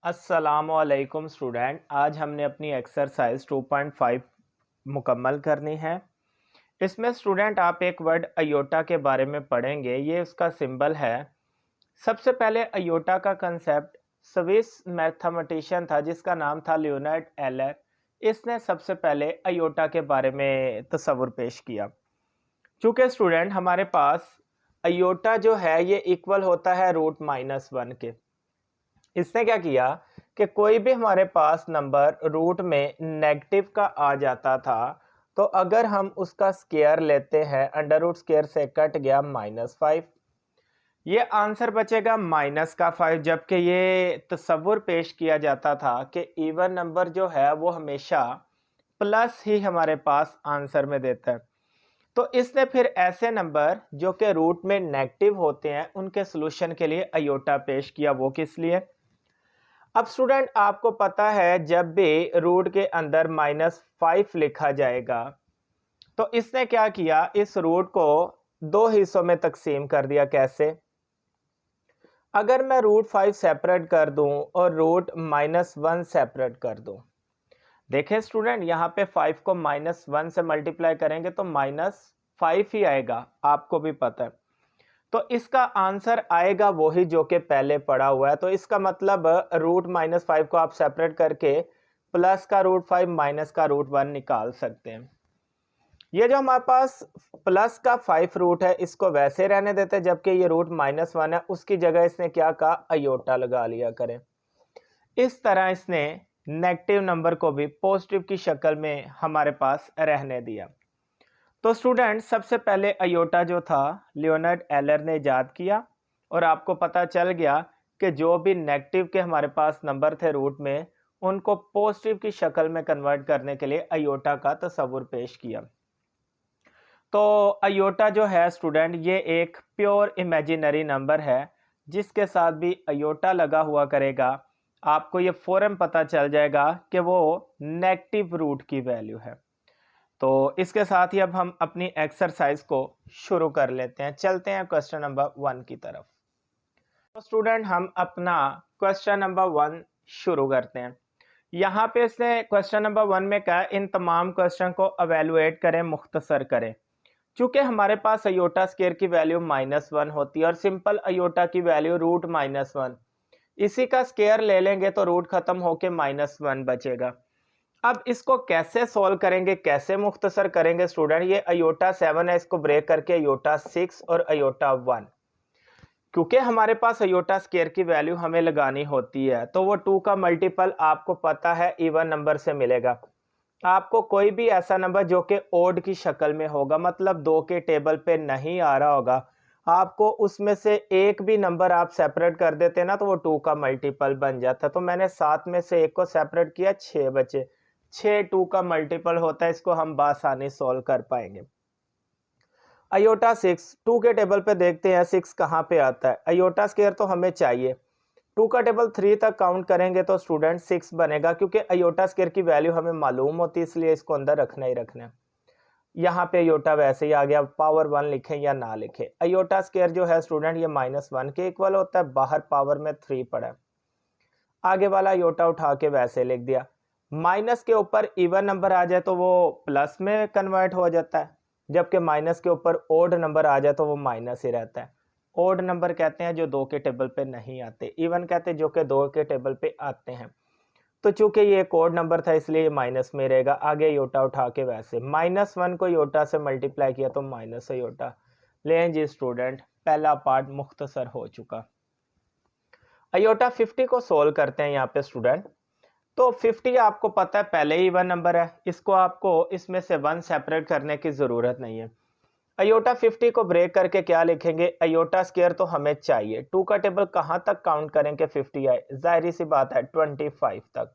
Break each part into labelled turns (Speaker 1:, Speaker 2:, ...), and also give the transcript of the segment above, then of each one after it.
Speaker 1: अस्सलामुअलैकुम स्टूडेंट। आज हमने अपनी एक्सरसाइज 2.5 मुकम्मल करनी है। इसमें स्टूडेंट आप एक वर्ड अयोटा के बारे में पढ़ेंगे। ये उसका सिंबल है। सबसे पहले अयोटा का कंसेप्ट स्विस मैथमेटिशियन था जिसका नाम था लियोनार्ड एलर। इसने सबसे पहले अयोटा के बारे में तस्वुर पेश किया। चूँकि स्टूडेंट हमारे पास अयोटा जो है ये इक्वल होता है √-1 के। इसने क्या किया कि कोई भी हमारे पास नंबर रूट में नेगेटिव का आ जाता था, तो अगर हम उसका स्क्वायर लेते हैं, अंडर रूट स्क्वायर से कट गया -5, ये आंसर बचेगा -5। जबकि ये तस्वुर पेश किया जाता था कि इवन नंबर जो है वो हमेशा प्लस ही हमारे पास आंसर में देता है। तो इसने फिर ऐसे नंबर जो कि रूट में नेगेटिव होते हैं उनके सॉल्यूशन के लिए अयोटा पेश किया। वो किस लिए? अब स्टूडेंट आपको पता है जब भी रूट के अंदर -5 लिखा जाएगा, तो इसने क्या किया, इस रूट को दो हिस्सों में तकसीम कर दिया। कैसे? अगर मैं √5 सेपरेट कर दूं और √-1 सेपरेट कर दूं, देखें स्टूडेंट यहाँ पे 5 को -1 से मल्टीप्लाई करेंगे तो -5 ही आएगा, आपको भी पता है। तो इसका आंसर आएगा वही जो कि पहले पड़ा हुआ है। तो इसका मतलब √-5 को आप सेपरेट करके प्लस का √5 माइनस का √1 निकाल सकते हैं। ये जो हमारे पास प्लस का 5 रूट है इसको वैसे रहने देते हैं, जबकि ये √-1 है उसकी जगह इसने क्या कहा, अयोटा लगा लिया करें। इस तरह इसने नेगेटिव नंबर को भी पॉजिटिव की शक्ल में हमारे पास रहने दिया। तो स्टूडेंट सबसे पहले अयोटा जो था लियोनार्ड एलर ने इजाद किया और आपको पता चल गया कि जो भी नेगेटिव के हमारे पास नंबर थे रूट में, उनको पॉजिटिव की शक्ल में कन्वर्ट करने के लिए अयोटा का तस्वुर पेश किया। तो अयोटा जो है स्टूडेंट ये एक प्योर इमेजिनरी नंबर है। जिसके साथ भी अयोटा लगा हुआ करेगा आपको ये फौरन पता चल जाएगा कि वो नेगेटिव रूट की वैल्यू है। तो इसके साथ ही अब हम अपनी एक्सरसाइज को शुरू कर लेते हैं। चलते हैं क्वेश्चन नंबर 1 की तरफ। तो स्टूडेंट हम अपना क्वेश्चन नंबर 1 शुरू करते हैं। यहाँ पे इसने क्वेश्चन नंबर 1 में कहा इन तमाम क्वेश्चन को अवेलुएट करें, मुख्तसर करें। चूंकि हमारे पास अयोटा स्क्वायर की वैल्यू -1 होती है और सिंपल अयोटा की वैल्यू √-1, इसी का स्क्वायर ले लेंगे तो रूट खत्म होके -1 बचेगा। अब इसको कैसे सॉल्व करेंगे, कैसे मुख्तसर करेंगे स्टूडेंट? ये अयोटा 7 है, इसको ब्रेक करके अयोटा 6 और अयोटा 1। क्योंकि हमारे पास अयोटा स्क्वायर की वैल्यू हमें लगानी होती है, तो वो 2 का मल्टीपल आपको पता है इवन नंबर से मिलेगा। आपको कोई भी ऐसा नंबर जो कि ओड की शक्ल में होगा, मतलब 2 के टेबल पे नहीं आ रहा होगा, आपको उसमें से एक भी नंबर आप सेपरेट कर देते ना तो वो 2 का मल्टीपल बन जाता। तो मैंने 7 में से एक को सेपरेट किया, 6 बचे। 6 2 का मल्टीपल होता है, इसको हम बासानी सॉल्व कर पाएंगे। अयोटा 6 2 के टेबल पे देखते हैं 6 कहाँ पे आता है। अयोटा स्क्वायर तो हमें चाहिए, 2 का टेबल 3 तक काउंट करेंगे तो स्टूडेंट 6 बनेगा। क्योंकि अयोटा स्क्वायर की वैल्यू हमें मालूम होती है, इसलिए इसको अंदर रखना ही रखना है। यहाँ पे अयोटा वैसे ही आ गया, पावर 1 लिखें या ना लिखें। अयोटा स्क्वायर जो है स्टूडेंट ये -1 के इक्वल होता है, बाहर पावर में 3 पड़ा है। आगे वाला अयोटा उठा के वैसे लिख दिया। माइनस के ऊपर इवन नंबर आ जाए तो वो प्लस में कन्वर्ट हो जाता है, जबकि माइनस के ऊपर ओड नंबर आ जाए तो वो माइनस ही रहता है। ओड नंबर कहते हैं जो 2 के टेबल पे नहीं आते, इवन कहते हैं जो कि 2 के टेबल पे आते हैं। तो चूंकि ये एक ओड नंबर था इसलिए ये माइनस में रहेगा। आगे योटा उठा के वैसे -1 को योटा से मल्टीप्लाई किया तो माइनस योटा। लें जी स्टूडेंट, पहला पार्ट मुख्तसर हो चुका। अयोटा 50 को सोल्व करते हैं यहाँ पे स्टूडेंट। तो 50 आपको पता है पहले ही इवन नंबर है, इसको आपको इसमें से 1 सेपरेट करने की जरूरत नहीं है। अयोटा 50 को ब्रेक करके क्या लिखेंगे, अयोटा स्क्वायर तो हमें चाहिए। 2 का टेबल कहां तक काउंट करेंगे 50 आए, जाहिर सी बात है 25 तक।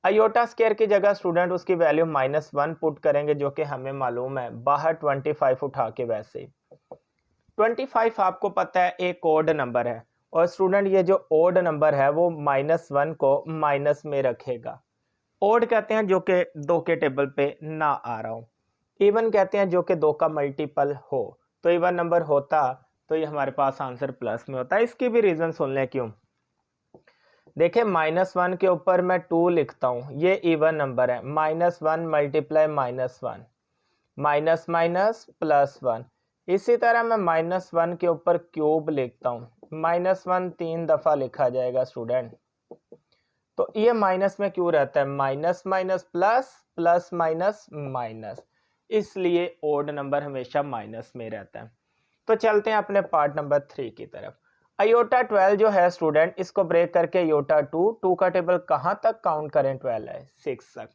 Speaker 1: अयोटा स्क्वायर की जगह स्टूडेंट उसकी वैल्यू -1 पुट करेंगे जो कि हमें मालूम है, बाहर 25 उठा के वैसे 25 आपको पता है एक ओड नंबर है। और स्टूडेंट ये जो ओड नंबर है वो -1 को माइनस में रखेगा। ओड कहते हैं जो कि 2 के टेबल पे ना आ रहा हो। इवन कहते हैं जो कि 2 का मल्टीपल हो। तो इवन नंबर होता तो ये हमारे पास आंसर प्लस में होता है। इसकी भी रीजन सुन लें क्यों। देखिए -1 के ऊपर मैं 2 लिखता हूँ, ये इवन नंबर है। -1 मल्टीप्लाई -1, माइनस माइनस +1। इसी तरह मैं -1 के ऊपर क्यूब लिखता हूँ, -1 3 दफ़ा लिखा जाएगा स्टूडेंट। तो ये माइनस में क्यों रहता है? Minus minus plus, plus minus minus, इसलिए ओड नंबर हमेशा माइनस में रहता है। तो चलते हैं अपने पार्ट नंबर 3 की तरफ। अयोटा 12 जो है स्टूडेंट, इसको ब्रेक करके अयोटा 2 का टेबल कहाँ तक काउंट करें? 12 है, 6 तक।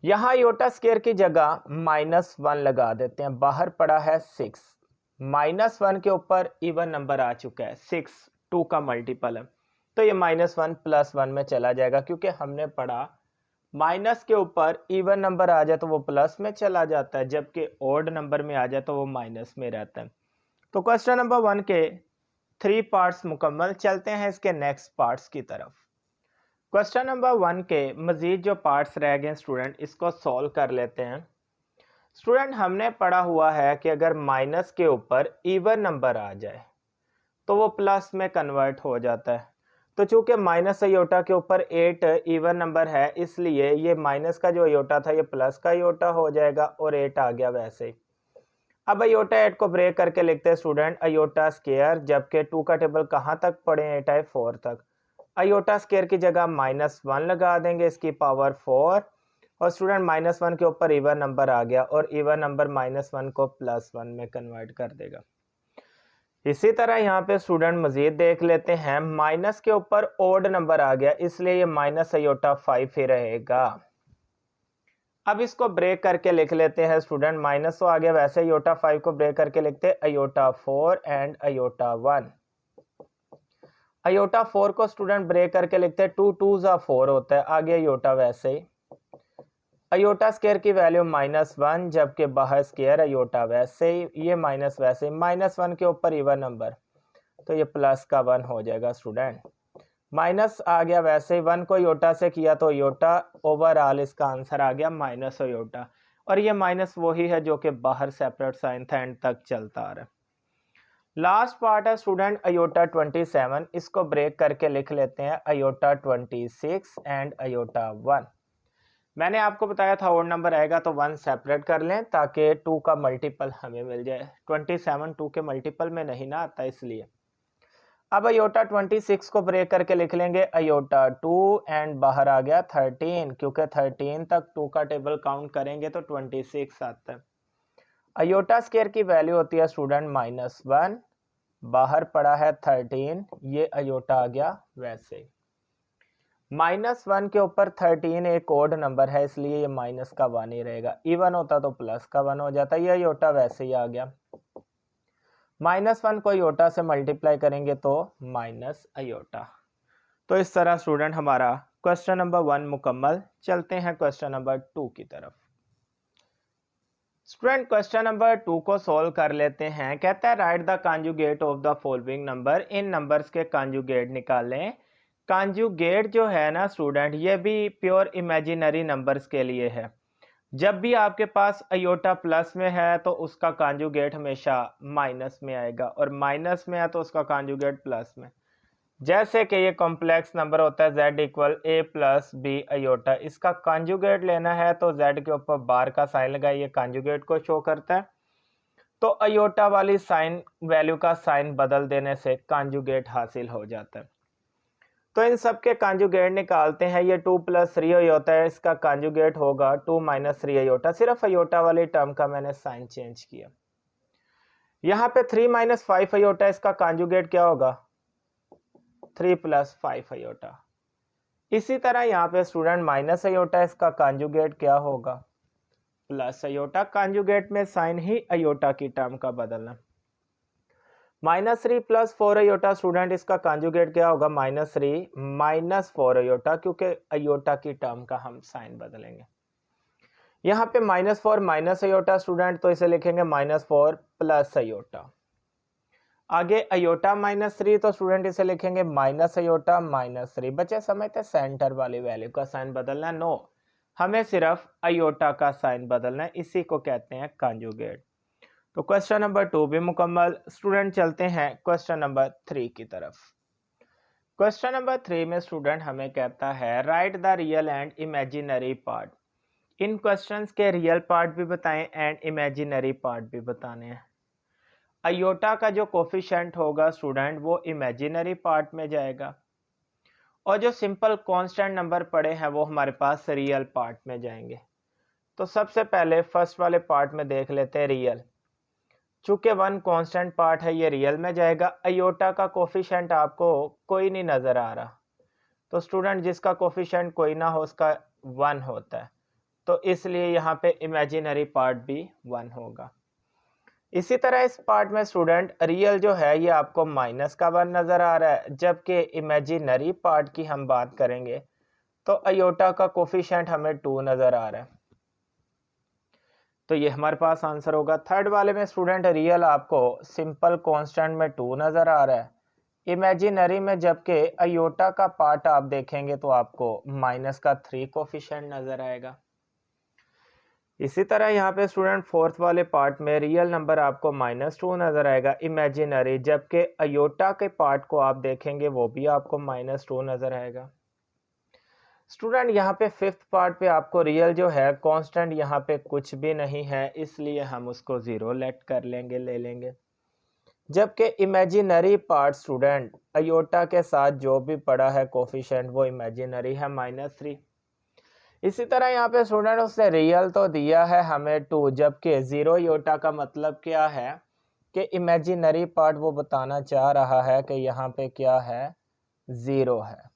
Speaker 1: यहाँ अयोटा स्क्वायर की जगह -1 लगा देते हैं, बाहर पड़ा है 6, -1 के ऊपर इवन नंबर आ चुका है 6, 2 का मल्टीपल है, तो ये -1 +1 में चला जाएगा, क्योंकि हमने पढ़ा माइनस के ऊपर इवन नंबर आ जाए तो वो प्लस में चला जाता है, जबकि ऑड नंबर में आ जाए तो वो माइनस में रहता है। तो क्वेश्चन नंबर 1 के 3 पार्ट्स मुकम्मल। चलते हैं इसके नेक्स्ट पार्ट्स की तरफ। क्वेश्चन नंबर 1 के मजीद जो पार्ट्स रह गए स्टूडेंट, इसको सॉल्व कर लेते हैं। स्टूडेंट, हमने पढ़ा हुआ है कि अगर माइनस के ऊपर इवन नंबर आ जाए तो वो प्लस में कन्वर्ट हो जाता है। तो चूंकि माइनस अयोटा के ऊपर 8 इवन नंबर है, इसलिए ये माइनस का जो अयोटा था ये प्लस का अयोटा हो जाएगा और 8 आ गया वैसे ही। अब अयोटा 8 को ब्रेक करके लिखते हैं स्टूडेंट अयोटा स्क्वायर, जबकि 2 का टेबल कहाँ तक पढ़े? 8 है, 4 तक। अयोटा स्क्वायर की जगह -1 लगा देंगे, इसकी पावर 4, और स्टूडेंट -1 के ऊपर इवन नंबर आ गया और इवन नंबर -1 को +1 में कन्वर्ट कर देगा। इसी तरह यहाँ पे स्टूडेंट मजीद देख लेते हैं, माइनस के ऊपर ओड नंबर आ गया, इसलिए ये माइनस अयोटा 5 ही रहेगा। अब इसको ब्रेक करके लिख लेते हैं स्टूडेंट, माइनस तो आ गया, वैसे अयोटा 5 को ब्रेक करके लिखते हैं अयोटा 4 एंड अयोटा 1। अयोटा 4 को स्टूडेंट ब्रेक करके लिखते हैं 2 2 ज़ा 4 होता है, आगे अयोटा वैसे ही। अयोटा स्क्वायर की वैल्यू -1, जबकि बाहर स्क्वायर अयोटा वैसे ही, ये माइनस वैसे ही, -1 के ऊपर इवन नंबर, तो ये प्लस का 1 हो जाएगा स्टूडेंट। माइनस आ गया वैसे ही, 1 को अयोटा से किया तो अयोटा, ओवरऑल इसका आंसर आ गया माइनस अयोटा, और ये माइनस वही है जो कि बाहर सेपरेट साइन था, एंड तक चलता आ रहा है। लास्ट पार्ट है स्टूडेंट अयोटा 27, इसको ब्रेक करके लिख लेते हैं अयोटा 26 एंड अयोटा 1। मैंने आपको बताया था ओड नंबर आएगा तो 1 सेपरेट कर लें ताकि 2 का मल्टीपल हमें मिल जाए। 27 2 के मल्टीपल में नहीं ना आता, इसलिए। अब अयोटा 26 को ब्रेक करके लिख लेंगे अयोटा 2 एंड बाहर आ गया 13, क्योंकि 13 तक 2 का टेबल काउंट करेंगे तो 26 आता है। अयोटा स्क्वायर की वैल्यू होती है स्टूडेंट -1, बाहर पड़ा है 13, ये अयोटा आ गया वैसे। -1 के ऊपर 13 एक ओड नंबर है, इसलिए ये माइनस का 1 ही रहेगा, इवन होता तो प्लस का 1 हो जाता, ये अयोटा वैसे ही आ गया। -1 को अयोटा से मल्टीप्लाई करेंगे तो माइनस अयोटा। तो इस तरह स्टूडेंट हमारा क्वेश्चन नंबर 1 मुकम्मल। चलते हैं क्वेश्चन नंबर 2 की तरफ। स्टूडेंट, क्वेश्चन नंबर 2 को सॉल्व कर लेते हैं। कहता है right the conjugate of the following number, in numbers के कॉन्जुगेट निकालें। कॉन्जुगेट जो है ना स्टूडेंट, ये भी प्योर इमेजिनरी नंबर्स के लिए है। जब भी आपके पास अयोटा प्लस में है तो उसका कॉन्जुगेट हमेशा माइनस में आएगा, और माइनस में है तो उसका कॉन्जुगेट प्लस में। जैसे कि ये कॉम्प्लेक्स नंबर होता है z equal a plus b iota, इसका कॉन्जुगेट लेना है तो z के ऊपर बार का साइन लगाइए, कॉन्जुगेट को शो करता है। तो अयोटा वाली साइन वैल्यू का साइन बदल देने से कॉन्जुगेट हासिल हो जाता है। तो इन सब के कॉन्जुगेट निकालते हैं। ये 2 + 3 अयोटा है, इसका कॉन्जुगेट होगा 2 - 3 अयोटा। सिर्फ अयोटा वाली टर्म का मैंने साइन चेंज किया। यहाँ पे 3 - 5 अयोटा, इसका कॉन्जुगेट क्या होगा? 3 + 5 अयोटा। इसी तरह यहाँ पे स्टूडेंट माइनस अयोटा, इसका कॉन्जुगेट क्या होगा? Plus iota. कॉन्जुगेट में साइन ही अयोटा की टर्म का बदलना। -3 + 4 अयोटा स्टूडेंट, इसका कॉन्जुगेट क्या होगा? -3 - 4 अयोटा, क्योंकि अयोटा की टर्म का हम साइन बदलेंगे। यहाँ पे -4 माइनस अयोटा स्टूडेंट, तो इसे लिखेंगे -4 + अयोटा। आगे अयोटा -3, तो स्टूडेंट इसे लिखेंगे माइनस अयोटा -3। बच्चे समझते सेंटर वाली वैल्यू का साइन बदलना है? नो, हमें सिर्फ अयोटा का साइन बदलना है, इसी को कहते हैं कॉन्जुगेट। तो क्वेश्चन नंबर 2 भी मुकम्मल। स्टूडेंट, चलते हैं क्वेश्चन नंबर 3 की तरफ। क्वेश्चन नंबर 3 में स्टूडेंट हमें कहता है right the real and imaginary part. In questions के रियल पार्ट भी बताएं एंड इमेजिनरी पार्ट भी बताने हैं। अयोटा का जो कोफिशिएंट होगा स्टूडेंट वो इमेजिनरी पार्ट में जाएगा और जो सिंपल कांस्टेंट नंबर पड़े हैं वो हमारे पास रियल पार्ट में जाएंगे। तो सबसे पहले फर्स्ट वाले पार्ट में देख लेते हैं रियल। चूंकि वन कांस्टेंट पार्ट है ये रियल में जाएगा। अयोटा का कोफिशिएंट आपको कोई नहीं नज़र आ रहा, तो स्टूडेंट जिसका कोफिशिएंट कोई ना हो उसका 1 होता है, तो इसलिए यहाँ पे इमेजिनरी पार्ट भी 1 होगा। इसी तरह इस पार्ट में स्टूडेंट रियल जो है ये आपको माइनस का 1 नज़र आ रहा है, जबकि इमेजिनरी पार्ट की हम बात करेंगे तो अयोटा का कोफिशिएंट हमें 2 नज़र आ रहा है, तो ये हमारे पास आंसर होगा। थर्ड वाले में स्टूडेंट रियल आपको सिंपल कांस्टेंट में 2 नज़र आ रहा है, इमेजिनरी में जबकि अयोटा का पार्ट आप देखेंगे तो आपको माइनस का 3 कोफिशिएंट नज़र आएगा। इसी तरह यहाँ पे स्टूडेंट फोर्थ वाले पार्ट में रियल नंबर आपको -2 नज़र आएगा इमेजिनरी, जबकि अयोटा के पार्ट को आप देखेंगे वो भी आपको -2 नज़र आएगा। स्टूडेंट यहाँ पे फिफ्थ पार्ट पे आपको रियल जो है कांस्टेंट यहाँ पे कुछ भी नहीं है, इसलिए हम उसको 0 लेट कर लेंगे, ले लेंगे। जबकि इमेजिनरी पार्ट स्टूडेंट अयोटा के साथ जो भी पड़ा है कोफिशिएंट वो इमेजिनरी है -3। इसी तरह यहाँ पे स्टूडेंट उसने रियल तो दिया है हमें 2, जबकि 0 योटा का मतलब क्या है कि इमेजिनरी पार्ट वो बताना चाह रहा है कि यहाँ पे क्या है 0 है।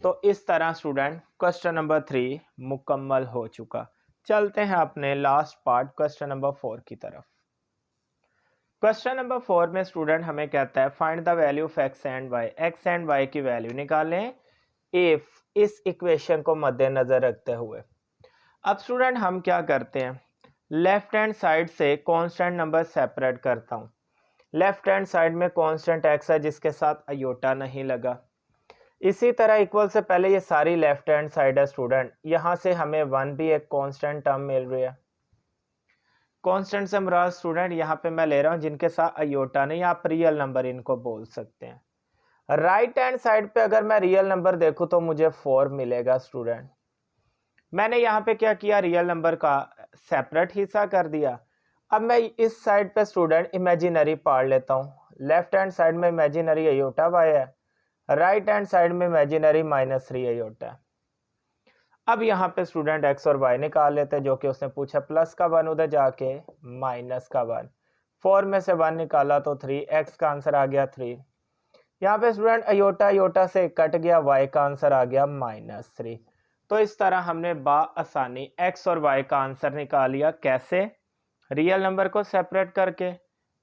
Speaker 1: तो इस तरह स्टूडेंट क्वेश्चन नंबर 3 मुकम्मल हो चुका। चलते हैं अपने लास्ट पार्ट क्वेश्चन नंबर 4 की तरफ। क्वेश्चन नंबर 4 में स्टूडेंट हमें कहता है find the value of x and y. X and y की वैल्यू निकालें इफ इस इक्वेशन को मद्देनजर रखते हुए। अब स्टूडेंट हम क्या करते हैं, लेफ्ट हैंड साइड से कांस्टेंट नंबर सेपरेट करता हूं। लेफ्ट हैंड साइड में कांस्टेंट एक्स है जिसके साथ अयोटा नहीं लगा। इसी तरह इक्वल से पहले ये सारी लेफ्ट हैंड साइड है स्टूडेंट, यहां से हमें 1 भी एक कांस्टेंट टर्म मिल रही है। कांस्टेंट से मुराद स्टूडेंट यहाँ पे मैं ले रहा हूँ जिनके साथ अयोटा नहीं, आप रियल नंबर इनको बोल सकते हैं। राइट हैंड साइड पे अगर मैं रियल नंबर देखूं तो मुझे 4 मिलेगा स्टूडेंट। मैंने यहाँ पे क्या किया, रियल नंबर का सेपरेट हिस्सा कर दिया। अब मैं इस साइड पे स्टूडेंट इमेजिनरी पार्ट लेता हूँ। लेफ्ट हैंड साइड में इमेजिनरी अयोटा वाई है, राइट हैंड साइड में इमेजिनरी -3 अयोटा। अब यहाँ पे स्टूडेंट एक्स और वाई निकाल लेते हैं, जो कि उसने पूछा प्लस का 1 उधर जाके माइनस का 1। 4 में से 1 निकाला तो 3, एक्स का आंसर आ गया 3। यहाँ पे स्टूडेंट अयोटा अयोटा से कट गया, वाई का आंसर आ गया -3। तो इस तरह हमने आसानी एक्स और वाई का आंसर निकाल लिया। कैसे? रियल नंबर को सेपरेट करके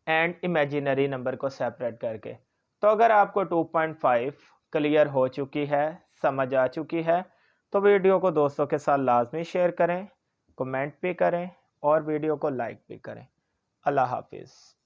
Speaker 1: एंड इमेजिनरी नंबर को सेपरेट करके। तो अगर आपको 2.5 क्लियर हो चुकी है, समझ आ चुकी है, तो वीडियो को दोस्तों के साथ लाजमी शेयर करें, कमेंट भी करें और वीडियो को लाइक भी करें। अल्लाह हाफिज़।